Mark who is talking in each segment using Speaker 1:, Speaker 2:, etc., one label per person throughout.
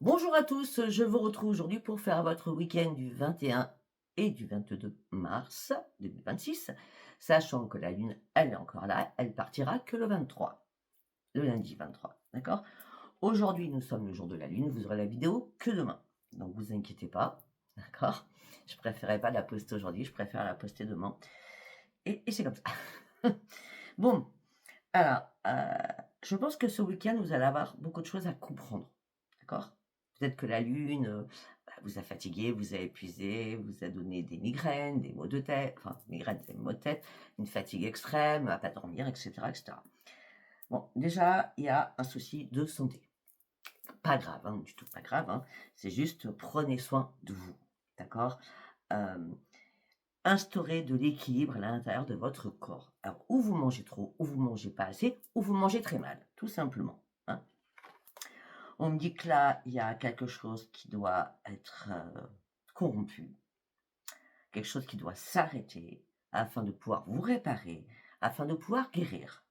Speaker 1: Bonjour à tous, je vous retrouve aujourd'hui pour faire votre week-end du 21 et du 22 mars 2026, sachant que la Lune, elle est encore là, elle partira que le 23, le lundi 23, d'accord? Aujourd'hui, nous sommes le jour de la Lune, vous aurez la vidéo que demain, donc vous inquiétez pas, d'accord? Je préférais pas la poster aujourd'hui, je préfère la poster demain, et c'est comme ça. Bon, alors, je pense que ce week-end, vous allez avoir beaucoup de choses à comprendre, d'accord? Peut-être que la Lune, vous a fatigué, vous a épuisé, vous a donné des migraines, des maux de tête, enfin, migraines, des maux de tête, une fatigue extrême, à pas dormir, et cetera, et cetera. Bon, déjà, il y a un souci de santé. Pas grave, hein, du tout pas grave, hein, c'est juste prenez soin de vous, d'accord? Hem Instaurer de l'équilibre à l'intérieur de votre corps. Alors, ou vous mangez trop, ou vous mangez pas assez, ou vous mangez très mal, tout simplement, hein. On me dit que là, il y a quelque chose qui doit être, corrompu, quelque chose qui doit s'arrêter afin de pouvoir vous réparer, afin de pouvoir guérir.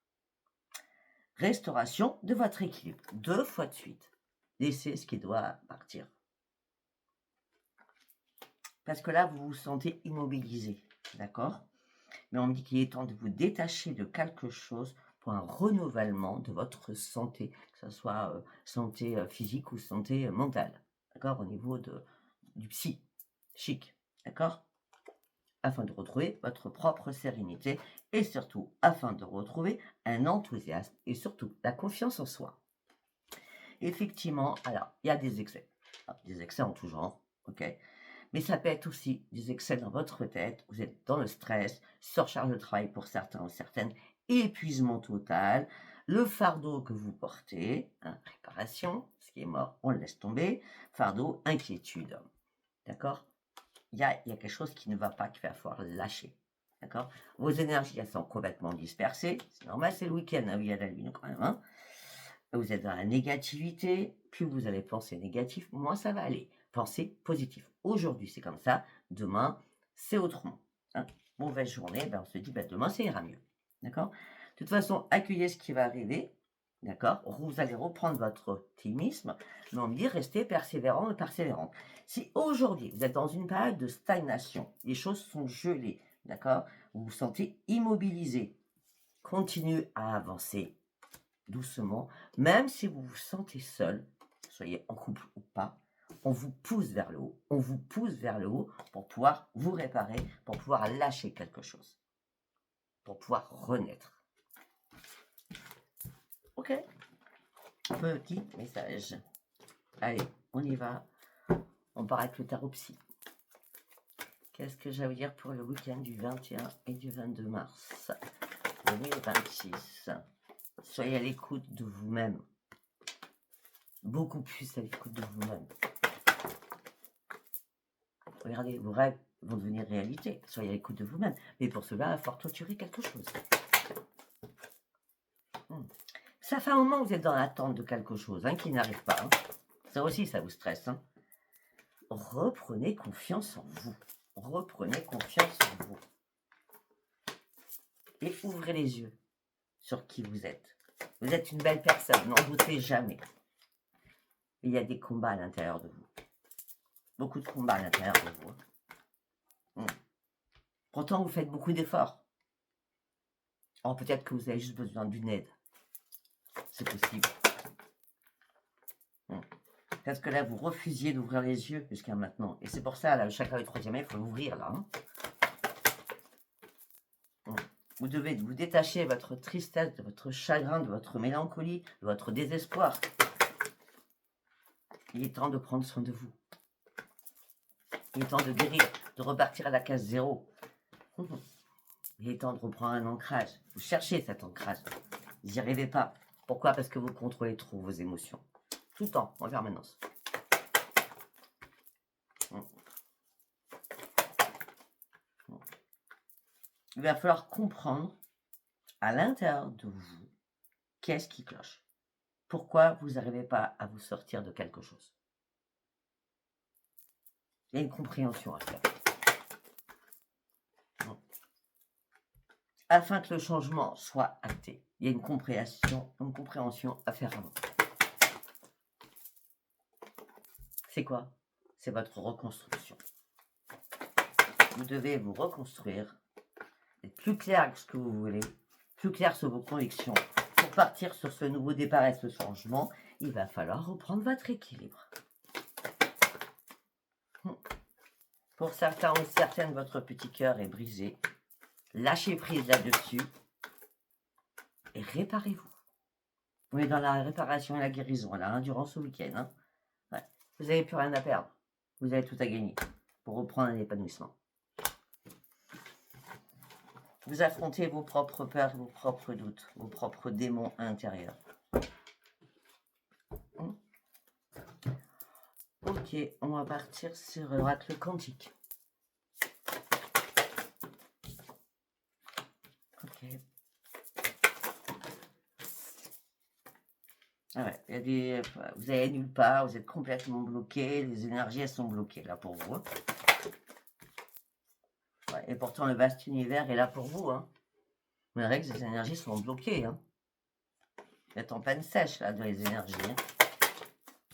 Speaker 1: Restauration de votre équilibre, 2 fois de suite. Laissez ce qui doit partir. Parce que là, vous vous sentez immobilisé, d'accord? Mais on me dit qu'il est temps de vous détacher de quelque chose pour un renouvellement de votre santé, que ce soit santé physique ou santé mentale, d'accord, au niveau du psychique, d'accord, afin de retrouver votre propre sérénité et surtout afin de retrouver un enthousiasme et surtout la confiance en soi. Effectivement, alors, il y a des excès en tout genre, ok, mais ça peut être aussi des excès dans votre tête, vous êtes dans le stress, surcharge de travail pour certains ou certaines, épuisement total, le fardeau que vous portez, hein, réparation, ce qui est mort, on le laisse tomber, fardeau, inquiétude, d'accord? Il y a quelque chose qui ne va pas, qu'il va falloir lâcher, d'accord? Vos énergies, elles sont complètement dispersées, c'est normal, c'est le week-end, hein, il y a la lune quand même, hein? Vous êtes dans la négativité, plus vous allez penser négatif, moins ça va aller. Pensez positif. Aujourd'hui, c'est comme ça, demain, c'est autrement, hein. Mauvaise journée, ben on se dit, ben demain, ça ira mieux, d'accord? De toute façon, accueillez ce qui va arriver, d'accord? Vous allez reprendre votre optimisme, mais on me dit, restez persévérant et persévérante. Si aujourd'hui, vous êtes dans une période de stagnation, les choses sont gelées, d'accord? Vous vous sentez immobilisé, continuez à avancer doucement, même si vous vous sentez seul, soyez en couple ou pas, on vous pousse vers le haut. On vous pousse vers le haut pour pouvoir vous réparer, pour pouvoir lâcher quelque chose, pour pouvoir renaître. Ok? Petit message. Allez, on y va. On part avec le tarot psy. Qu'est-ce que j'ai à vous dire pour le week-end du 21 et du 22 mars 2026? Soyez à l'écoute de vous-même. Beaucoup plus à l'écoute de vous-même. Regardez, vos rêves vont devenir réalité. Soyez à l'écoute de vous-même. Mais pour cela, il va falloir torturer quelque chose. Ça fait un moment que vous êtes dans l'attente de quelque chose qui n'arrive pas, hein. Ça aussi, ça vous stresse, hein. Reprenez confiance en vous. Reprenez confiance en vous. Et ouvrez les yeux sur qui vous êtes. Vous êtes une belle personne, n'en doutez jamais. Il y a des combats à l'intérieur de vous. Beaucoup de combats à l'intérieur de vous, hein. Pourtant, vous faites beaucoup d'efforts. Alors peut-être que vous avez juste besoin d'une aide. C'est possible. Parce que là, vous refusiez d'ouvrir les yeux jusqu'à maintenant. Et c'est pour ça, là, le chakra du troisième œil, il faut l'ouvrir, là, hein. Vous devez vous détacher de votre tristesse, de votre chagrin, de votre mélancolie, de votre désespoir. Il est temps de prendre soin de vous. Il est temps de guérir, de repartir à la case zéro. Il est temps de reprendre un ancrage. Vous cherchez cet ancrage. Vous n'y arrivez pas. Pourquoi? Parce que vous contrôlez trop vos émotions. Tout le temps, en permanence. Il va falloir comprendre à l'intérieur de vous qu'est-ce qui cloche. Pourquoi vous n'arrivez pas à vous sortir de quelque chose? Il y a une compréhension à faire. Afin que le changement soit acté, il y a une compréhension à faire avant. c'est quoi? C'est votre reconstruction. Vous devez vous reconstruire, être plus clair avec ce que vous voulez, plus clair sur vos convictions. Pour partir sur ce nouveau départ et ce changement, il va falloir reprendre votre équilibre. Pour certains ou certaines, votre petit cœur est brisé. Lâchez prise là-dessus et réparez-vous. On est dans la réparation et la guérison, là, durant ce week-end. Hein. Ouais. Vous n'avez plus rien à perdre. Vous avez tout à gagner pour reprendre un épanouissement. Vous affrontez vos propres peurs, vos propres doutes, vos propres démons intérieurs. Ok, on va partir sur l'oracle quantique. Ok. Ah ouais, il y a des, vous allez nulle part, vous êtes complètement bloqué, les énergies elles sont bloquées là pour vous. Ouais, et pourtant le vaste univers est là pour vous. Hein. Vous verrez que les énergies sont bloquées. Hein. Vous êtes en panne sèche là dans les énergies. Hein.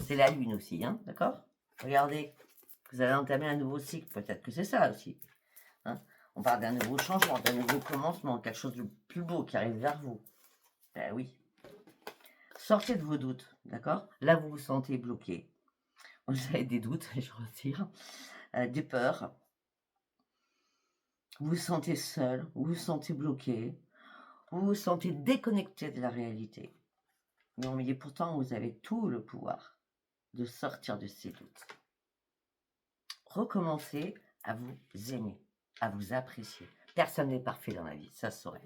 Speaker 1: C'est la lune aussi, hein, d'accord? Regardez, vous allez entamer un nouveau cycle, peut-être que c'est ça aussi. Hein. On parle d'un nouveau changement, d'un nouveau commencement, quelque chose de plus beau qui arrive vers vous. Ben oui. Sortez de vos doutes, d'accord? Là, vous vous sentez bloqué. Vous avez des doutes, je retire, des peurs. Vous vous sentez seul, vous vous sentez bloqué, vous vous sentez déconnecté de la réalité. Mais on me dit pourtant, vous avez tout le pouvoir de sortir de ces doutes. Recommencez à vous aimer, à vous apprécier. Personne n'est parfait dans la vie, ça se saurait.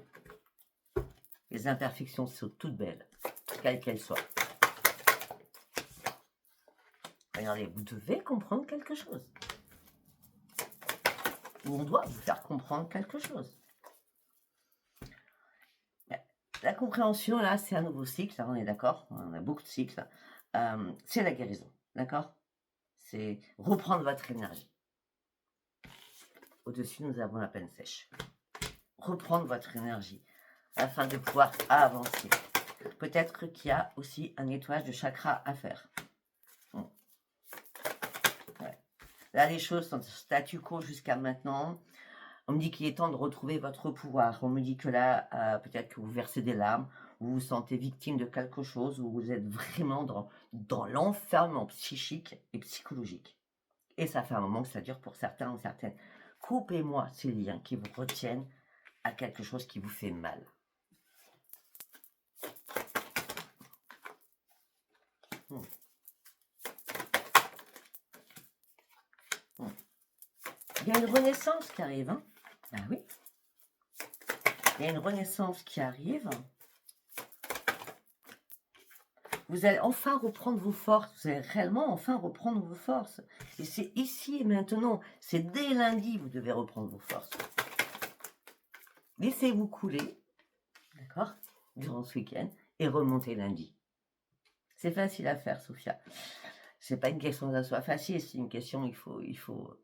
Speaker 1: Les imperfections sont toutes belles, quelles qu'elles soient. Regardez, vous devez comprendre quelque chose. Ou on doit vous faire comprendre quelque chose. La compréhension, là, c'est un nouveau cycle, là, on est d'accord, on a beaucoup de cycles. C'est la guérison, d'accord? C'est reprendre votre énergie. Au-dessus, nous avons la peine sèche. Reprendre votre énergie afin de pouvoir avancer. Peut-être qu'il y a aussi un nettoyage de chakra à faire. Ouais. Là, les choses sont statu quo jusqu'à maintenant. On me dit qu'il est temps de retrouver votre pouvoir. On me dit que là, peut-être que vous versez des larmes, vous vous sentez victime de quelque chose, ou vous êtes vraiment dans l'enfermement psychique et psychologique. Et ça fait un moment que ça dure pour certains ou certaines. Coupez-moi ces liens qui vous retiennent à quelque chose qui vous fait mal. Il y a une renaissance qui arrive. Hein? Ah oui. Il y a une renaissance qui arrive. Vous allez enfin reprendre vos forces. Vous allez réellement enfin reprendre vos forces. Et c'est ici et maintenant. C'est dès lundi que vous devez reprendre vos forces. Laissez-vous couler, d'accord, durant ce week-end, et remontez lundi. C'est facile à faire, Sophia. C'est pas une question que ça soit facile, c'est une question, il faut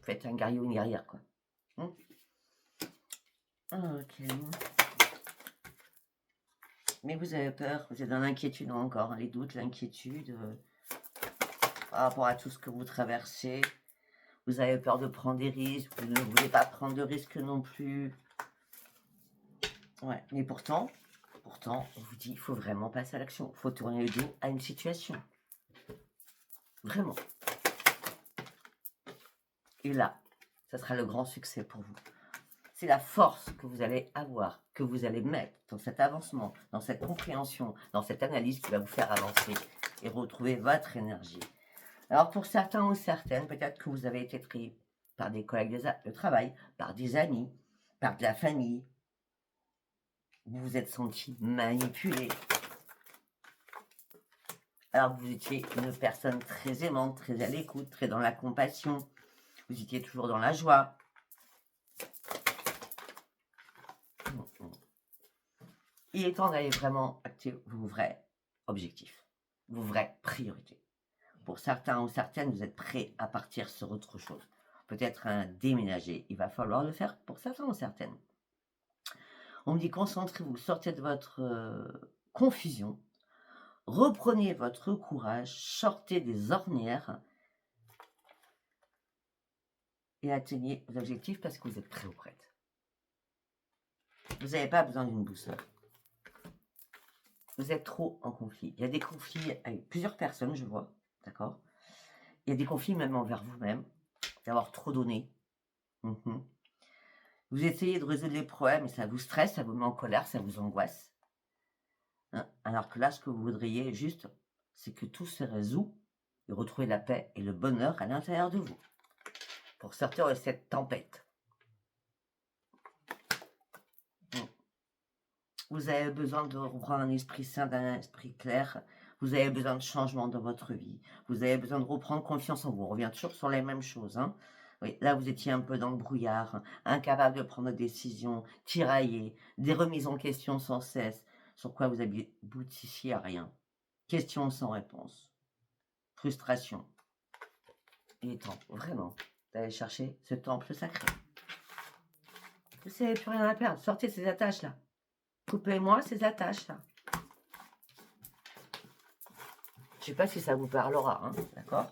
Speaker 1: faites un guerrier ou une guerrière, quoi. Ok. Mais vous avez peur, vous êtes dans l'inquiétude encore, les doutes, l'inquiétude par rapport à tout ce que vous traversez. Vous avez peur de prendre des risques, vous ne voulez pas prendre de risques non plus. Ouais, mais pourtant, on vous dit, il faut vraiment passer à l'action. Il faut tourner le dos à une situation. Vraiment. Et là, ça sera le grand succès pour vous. C'est la force que vous allez avoir, que vous allez mettre dans cet avancement, dans cette compréhension, dans cette analyse qui va vous faire avancer et retrouver votre énergie. Alors pour certains ou certaines, peut-être que vous avez été pris par des collègues de travail, par des amis, par de la famille. Vous vous êtes senti manipulé. Alors vous étiez une personne très aimante, très à l'écoute, très dans la compassion. Vous étiez toujours dans la joie. Il est temps d'aller vraiment activer vos vrais objectifs, vos vraies priorités. Pour certains ou certaines, vous êtes prêts à partir sur autre chose. Peut-être un déménager. Il va falloir le faire pour certains ou certaines. On me dit concentrez-vous, sortez de votre confusion, reprenez votre courage, sortez des ornières et atteignez vos objectifs parce que vous êtes prêt ou prête. Vous n'avez pas besoin d'une boussole. Vous êtes trop en conflit. Il y a des conflits avec plusieurs personnes, je vois, d'accord? Il y a des conflits même envers vous-même, d'avoir trop donné. Vous essayez de résoudre les problèmes et ça vous stresse, ça vous met en colère, ça vous angoisse. Hein? Alors que là, ce que vous voudriez juste, c'est que tout se résout et retrouver la paix et le bonheur à l'intérieur de vous pour sortir de cette tempête. Vous avez besoin de reprendre un esprit sain, d'un esprit clair. Vous avez besoin de changement dans votre vie. Vous avez besoin de reprendre confiance en vous. On revient toujours sur les mêmes choses. Hein. Oui, là, vous étiez un peu dans le brouillard, incapable de prendre des décisions, tiraillé, des remises en question sans cesse, sur quoi vous aboutissiez à rien. Questions sans réponse. Frustration. Il est temps, vraiment, d'aller chercher ce temple sacré. Vous n'avez plus rien à perdre. Sortez ces attaches-là. Coupez-moi ces attaches-là. Je ne sais pas si ça vous parlera, hein, d'accord?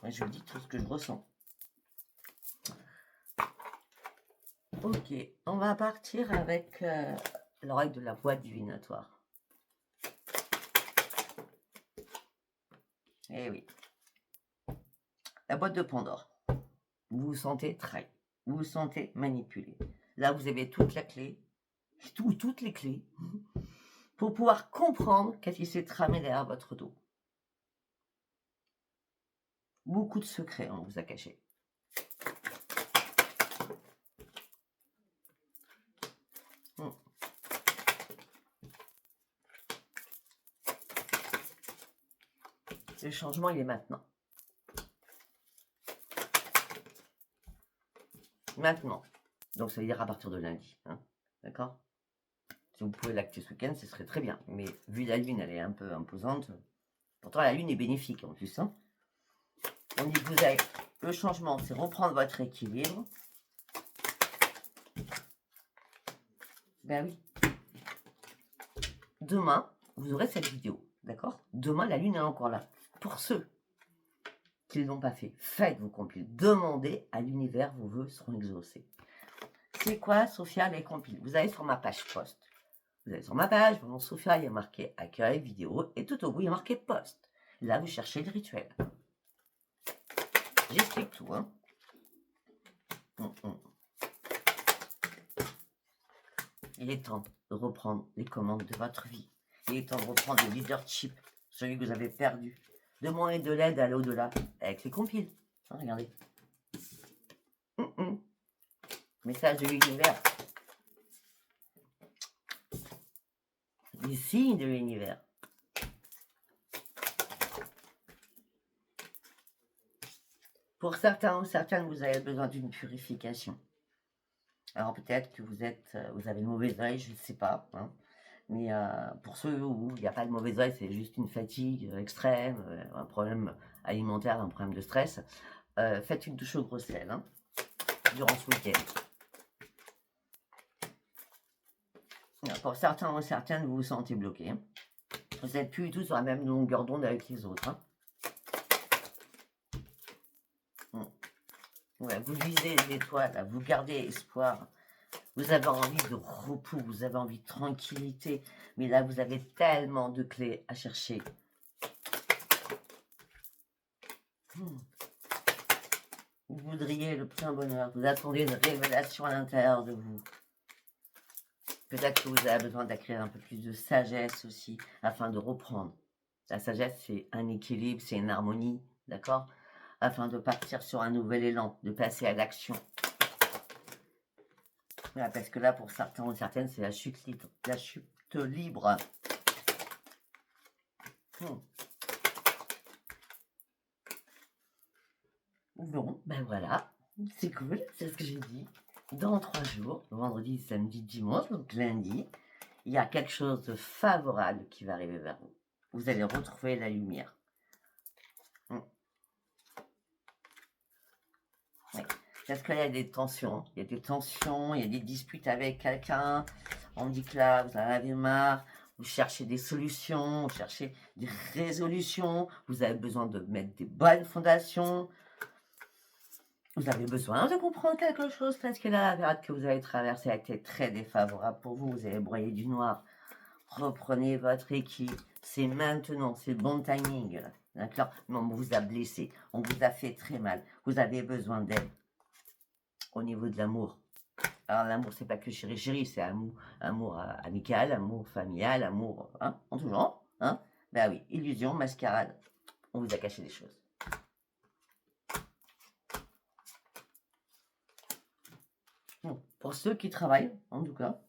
Speaker 1: Moi, je vous dis tout ce que je ressens. Ok, on va partir avec l'oreille de la boîte divinatoire. Eh oui. La boîte de Pandore. Vous vous sentez trahi. Vous vous sentez manipulé. Là, vous avez toute la clé, toutes les clés, pour pouvoir comprendre qu'est-ce qui s'est tramé derrière votre dos. Beaucoup de secrets, on vous a caché. Le changement, il est maintenant. Maintenant. Donc, ça veut dire à partir de lundi. Hein, d'accord? Si vous pouvez l'acter ce week-end, ce serait très bien. Mais vu la lune, elle est un peu imposante. Pourtant, la lune est bénéfique en plus. Hein. On dit que vous avez le changement, c'est reprendre votre équilibre. Ben oui. Demain, vous aurez cette vidéo. D'accord? Demain, la lune est encore là. Pour ceux qui ne l'ont pas fait, faites vos compiles. Demandez à l'univers, vos vœux seront exaucés. C'est quoi, Sophia, les compiles? Vous allez sur ma page post. Vous allez sur ma page, mon Sophia, il y a marqué accueil, vidéo, et tout au bout, il y a marqué post. Là, vous cherchez le rituel. J'explique tout, hein. Il est temps de reprendre les commandes de votre vie. Il est temps de reprendre le leadership, celui que vous avez perdu. Demandez de l'aide à l'au-delà avec les compiles. Hein, regardez. Message de l'univers. Les signes de l'univers. Pour certains ou certaines, vous avez besoin d'une purification. Alors peut-être que vous avez le mauvais œil, je ne sais pas. Hein. Mais pour ceux où il n'y a pas de mauvais œil, c'est juste une fatigue extrême, un problème alimentaire, un problème de stress, faites une douche au gros sel hein, durant ce week-end. Pour certains ou certaines, vous vous sentez bloqué. Hein. Vous n'êtes plus du tout sur la même longueur d'onde avec les autres. Hein. Ouais, vous visez les étoiles, vous gardez espoir. Vous avez envie de repos, vous avez envie de tranquillité. Mais là, vous avez tellement de clés à chercher. Vous voudriez le plein bonheur. Vous attendez une révélation à l'intérieur de vous. Peut-être que vous avez besoin d'acquérir un peu plus de sagesse aussi, afin de reprendre. La sagesse, c'est un équilibre, c'est une harmonie, d'accord? Afin de partir sur un nouvel élan, de passer à l'action. Voilà, parce que là, pour certains ou certaines, c'est la chute libre. La chute libre. Bon, ben voilà, c'est cool, c'est ce que j'ai dit. Dans 3 jours, vendredi, samedi, dimanche, donc lundi, il y a quelque chose de favorable qui va arriver vers vous. Vous allez retrouver la lumière. Oui. Parce qu'il y a des tensions, il y a des disputes avec quelqu'un. On dit que là, vous en avez marre, vous cherchez des solutions, vous cherchez des résolutions, vous avez besoin de mettre des bonnes fondations. Vous avez besoin de comprendre quelque chose parce que là, la période que vous avez traversée a été très défavorable pour vous. Vous avez broyé du noir. Reprenez votre équipe. C'est maintenant, c'est le bon timing. D'accord? Mais on vous a blessé. On vous a fait très mal. Vous avez besoin d'aide au niveau de l'amour. Alors l'amour, c'est pas que chéri, c'est amour amical, amour familial, amour en tout genre. Hein? Ben oui, illusion, mascarade. On vous a caché des choses. Bon, pour ceux qui travaillent, en tout cas,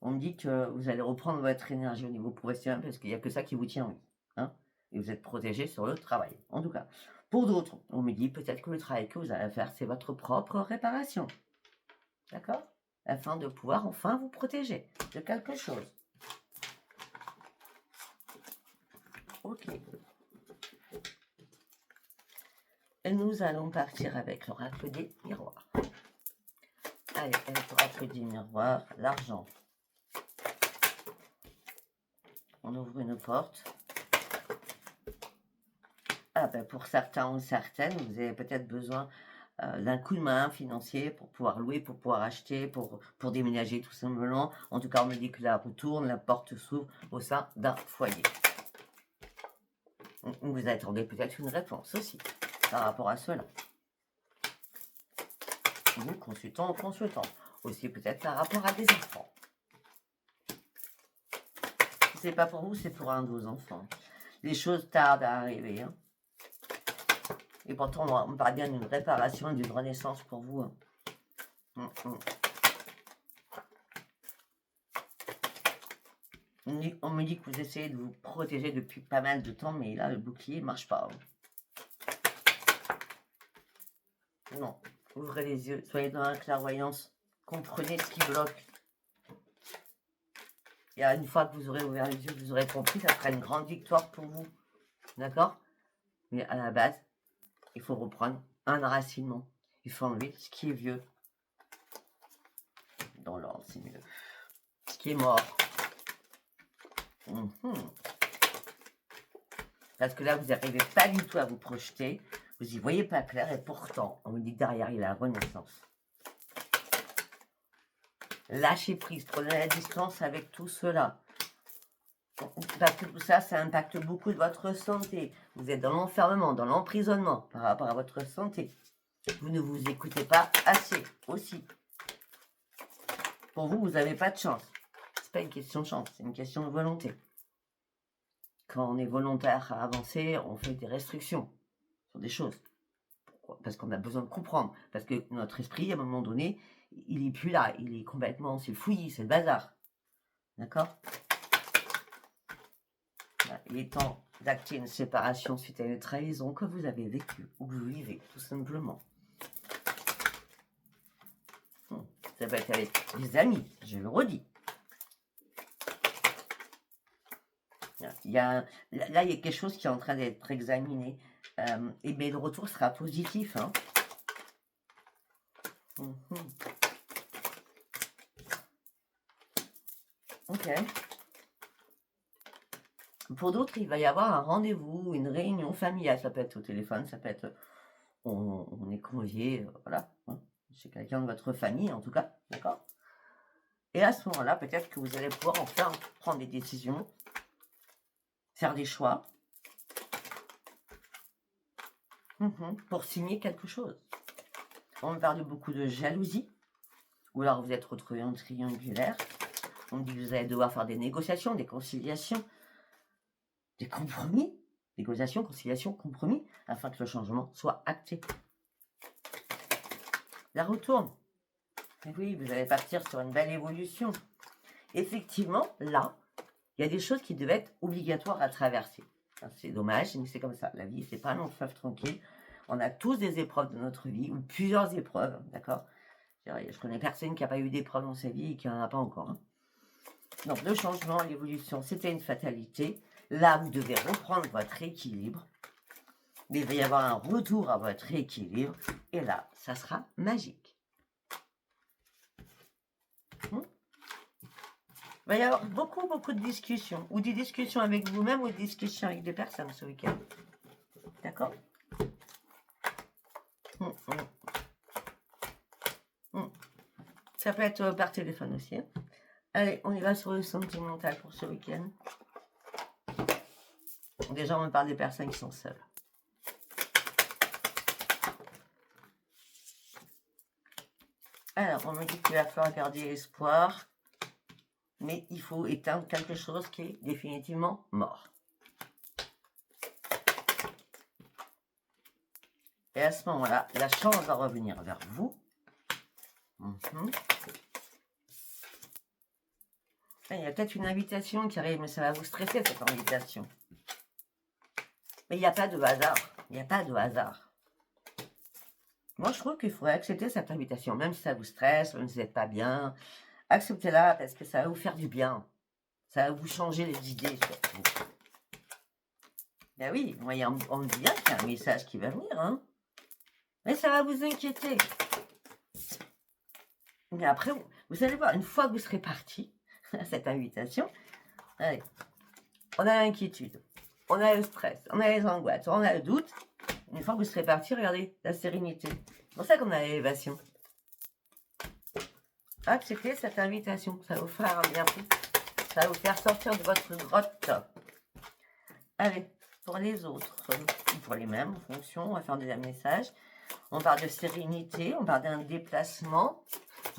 Speaker 1: on me dit que vous allez reprendre votre énergie au niveau professionnel parce qu'il n'y a que ça qui vous tient en vie. Hein? Et vous êtes protégé sur le travail, en tout cas. Pour d'autres, on me dit peut-être que le travail que vous allez faire, c'est votre propre réparation. D'accord? Afin de pouvoir enfin vous protéger de quelque chose. Ok. Et nous allons partir avec l'oracle des miroirs. Allez, avec l'oracle des miroirs, l'argent. On ouvre une porte. Ah ben pour certains ou certaines, vous avez peut-être besoin d'un coup de main financier pour pouvoir louer, pour pouvoir acheter, pour déménager tout simplement. En tout cas, on me dit que la roue tourne, la porte s'ouvre au sein d'un foyer. Vous attendez peut-être une réponse aussi par rapport à cela. Vous, consultant ou consultant. Aussi peut-être par rapport à des enfants. Si c'est pas pour vous, c'est pour un de vos enfants. Les choses tardent à arriver. Hein. Et pourtant, on parle bien d'une réparation et d'une renaissance pour vous. Hein. On me dit que vous essayez de vous protéger depuis pas mal de temps, mais là, le bouclier ne marche pas. Non, ouvrez les yeux, soyez dans la clairvoyance, comprenez ce qui bloque. Et une fois que vous aurez ouvert les yeux, vous aurez compris, ça sera une grande victoire pour vous. D'accord? Mais à la base, il faut reprendre un enracinement. Il faut enlever ce qui est vieux. Dans l'ordre, c'est mieux. Ce qui est mort. Parce que là, vous n'arrivez pas du tout à vous projeter. Vous n'y voyez pas clair. Et pourtant, on me dit que derrière, il y a la renaissance. Lâchez prise. Prenez la distance avec tout cela. Parce que tout ça, ça impacte beaucoup de votre santé. Vous êtes dans l'enfermement, dans l'emprisonnement par rapport à votre santé. Vous ne vous écoutez pas assez aussi. Pour vous, vous n'avez pas de chance. C'est pas une question de chance, c'est une question de volonté. Quand on est volontaire à avancer, on fait des restrictions sur des choses. Pourquoi? Parce qu'on a besoin de comprendre. Parce que notre esprit, à un moment donné, il n'est plus là. Il est complètement, c'est le fouillis, c'est le bazar. D'accord? Il est temps d'acter une séparation suite à une trahison que vous avez vécue ou que vous vivez, tout simplement. Ça peut être avec des amis, je le redis. Là, il y a quelque chose qui est en train d'être examiné. Mais le retour sera positif. Hein. Ok. Pour d'autres, il va y avoir un rendez-vous, une réunion familiale. Ça peut être au téléphone, ça peut être... On est convié, voilà. Hein, chez quelqu'un de votre famille, en tout cas. D'accord? Et à ce moment-là, peut-être que vous allez pouvoir enfin prendre des décisions, faire des choix, pour signer quelque chose. On me parle beaucoup de jalousie, ou alors vous êtes retrouvé en triangulaire. On me dit que vous allez devoir faire des négociations, des conciliations, des compromis, négociations, conciliations, compromis, afin que le changement soit acté. La retourne. Et oui, vous allez partir sur une belle évolution. Effectivement, là, il y a des choses qui devaient être obligatoires à traverser. C'est dommage, mais c'est comme ça. La vie, c'est pas un long fleuve tranquille. On a tous des épreuves de notre vie, ou plusieurs épreuves, d'accord? Je connais personne qui n'a pas eu d'épreuve dans sa vie et qui n'en a pas encore. Hein. Donc, le changement, l'évolution, c'était une fatalité. Là, vous devez reprendre votre équilibre. Il va y avoir un retour à votre équilibre. Et là, ça sera magique. Il va y avoir beaucoup de discussions. Ou des discussions avec vous-même ou des discussions avec des personnes ce week-end. D'accord? Ça peut être par téléphone aussi. Hein. Allez, on y va sur le sentimental pour ce week-end. Déjà, on me parle des personnes qui sont seules. Alors, on me dit qu'il va falloir garder espoir, mais il faut éteindre quelque chose qui est définitivement mort. Et à ce moment-là, la chance va revenir vers vous. Il y a peut-être une invitation qui arrive, mais ça va vous stresser, cette invitation. Mais il n'y a pas de hasard. Il n'y a pas de hasard. Moi, je trouve qu'il faudrait accepter cette invitation, même si ça vous stresse, même si vous n'êtes pas bien. Acceptez-la parce que ça va vous faire du bien. Ça va vous changer les idées, surtout. Ben oui, moi, on me dit bien qu'il y a un message qui va venir, hein. Mais ça va vous inquiéter. Mais après, vous allez voir, une fois que vous serez parti à cette invitation, allez, on a l'inquiétude, on a le stress, on a les angoisses, on a le doute. Une fois que vous serez parti, regardez, la sérénité. C'est pour ça qu'on a l'élévation. Acceptez cette invitation, ça va vous faire un bien fou. Ça va vous faire sortir de votre grotte. Allez, pour les autres, pour les mêmes, en fonction, on va faire des messages. On parle de sérénité, on parle d'un déplacement,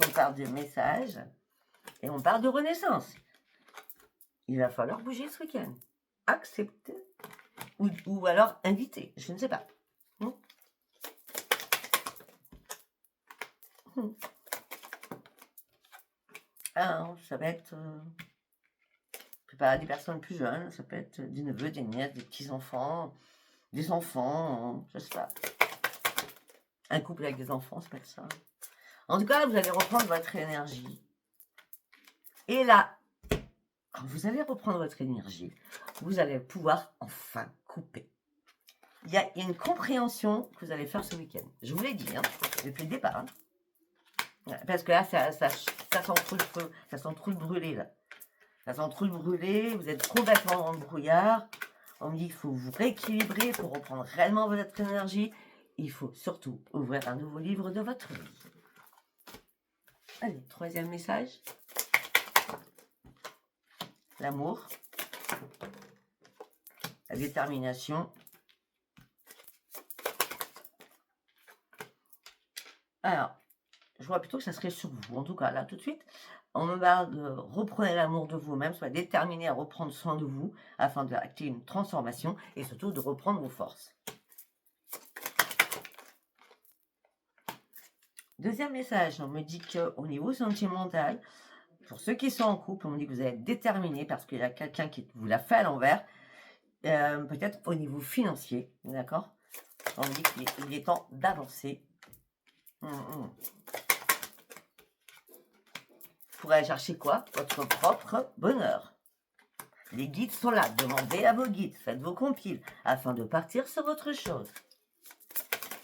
Speaker 1: on parle de messages, et on parle de renaissance. Il va falloir bouger ce week-end. Accepter, ou alors inviter, je ne sais pas. Alors, ça va être pas des personnes plus jeunes, ça peut être des neveux, des nièces, des petits-enfants, des enfants, je sais pas. Un couple avec des enfants, ça peut être ça. En tout cas, vous allez reprendre votre énergie. Et là, quand vous allez reprendre votre énergie, vous allez pouvoir enfin couper. Il y a une compréhension que vous allez faire ce week-end. Je vous l'ai dit, hein, depuis le départ. Hein. Parce que là, ça sent trop le feu, ça sent trop le brûler, là. Ça sent trop le brûler, vous êtes complètement dans le brouillard. On me dit qu'il faut vous rééquilibrer pour reprendre réellement votre énergie. Il faut surtout ouvrir un nouveau livre de votre vie. Allez, troisième message. L'amour. La détermination. Alors, je vois plutôt que ça serait sur vous. En tout cas, là, tout de suite, on me parle de reprenez l'amour de vous-même, soyez déterminé à reprendre soin de vous afin d'acter une transformation et surtout de reprendre vos forces. Deuxième message, on me dit qu'au niveau sentimental, pour ceux qui sont en couple, on me dit que vous allez être déterminé parce qu'il y a quelqu'un qui vous l'a fait à l'envers, peut-être au niveau financier, d'accord? On me dit qu'il est temps d'avancer. Pour aller chercher quoi? Votre propre bonheur. Les guides sont là. Demandez à vos guides. Faites vos compiles afin de partir sur autre chose.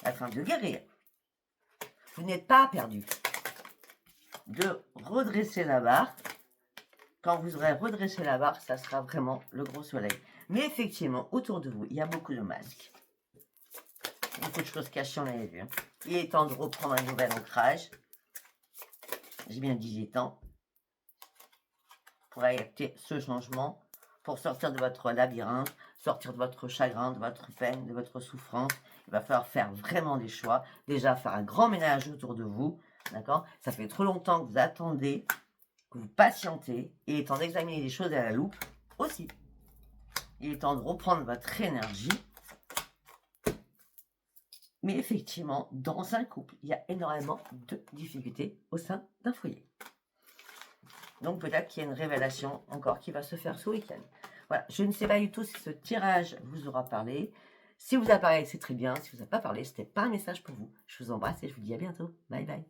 Speaker 1: Afin de guérir. Vous n'êtes pas perdu. De redresser la barre. Quand vous aurez redressé la barre, ça sera vraiment le gros soleil. Mais effectivement, autour de vous, il y a beaucoup de masques. Beaucoup de choses cachées, on l'avait vu. Hein. Il est temps de reprendre un nouvel ancrage. J'ai bien dit, il est temps. Pour acter ce changement, pour sortir de votre labyrinthe, sortir de votre chagrin, de votre peine, de votre souffrance. Il va falloir faire vraiment des choix. Déjà, faire un grand ménage autour de vous. D'accord? Ça fait trop longtemps que vous attendez, que vous patientez. Il est temps d'examiner les choses à la loupe aussi. Il est temps de reprendre votre énergie. Mais effectivement, dans un couple, il y a énormément de difficultés au sein d'un foyer. Donc peut-être qu'il y a une révélation encore qui va se faire ce week-end. Voilà, je ne sais pas du tout si ce tirage vous aura parlé. Si vous a parlé, c'est très bien. Si vous n'a pas parlé, ce n'était pas un message pour vous. Je vous embrasse et je vous dis à bientôt. Bye bye.